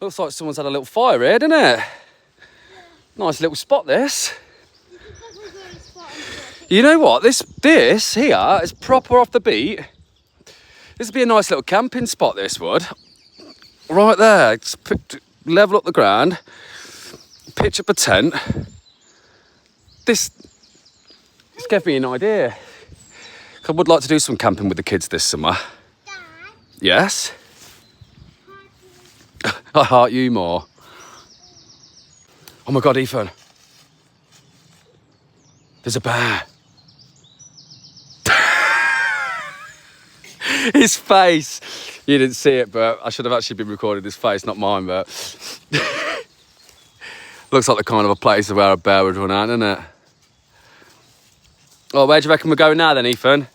Looks like someone's had a little fire here, doesn't it? Nice little spot, this. You know what? This here is proper off the beat. This would be a nice little camping spot, this would. Right there. Just level up the ground. Pitch up a tent. This gave me an idea. I would like to do some camping with the kids this summer. Dad? Yes? I heart you more. Oh my God, Ethan. There's a bear. His face. You didn't see it, but I should have actually been recording his face, not mine, but... Looks like the kind of a place where a bear would run out, doesn't it? Oh, where do you reckon we're going now then, Ethan?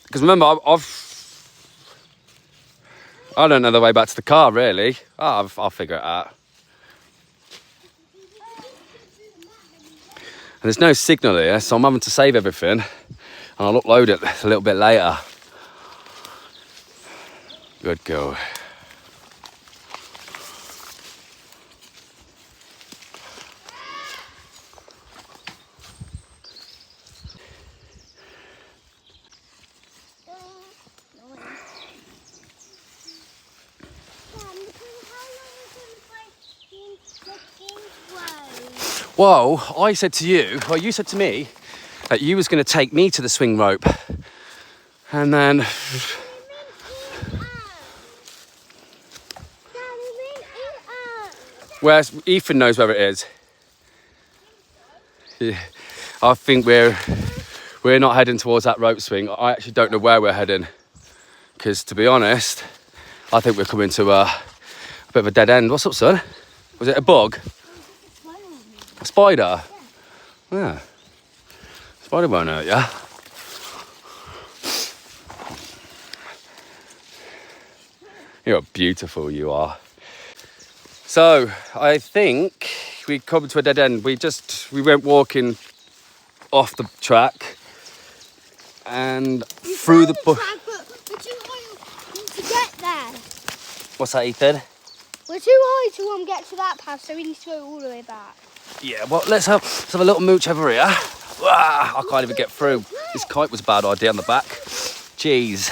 Because remember, I don't know the way back to the car, really. I'll figure it out. And there's no signal here, so I'm having to save everything. And I'll upload it a little bit later. Good go. Well, I said to you, well, you said to me that you was going to take me to the swing rope. And then... Where's Ethan knows where it is. Yeah, I think we're not heading towards that rope swing. I actually don't know where we're heading. Because to be honest, I think we're coming to a bit of a dead end. What's up, son? Was it a bug? A spider? Yeah. Spider won't hurt ya. You're beautiful, you are. So, I think we come to a dead end. We went walking off the track and through the bush. We're too high to get there. What's that, Ethan? We're too high to get to that path, so we need to go all the way back. Yeah, well, let's have a little mooch over here. I can't even get through. This kite was a bad idea on the back. Jeez.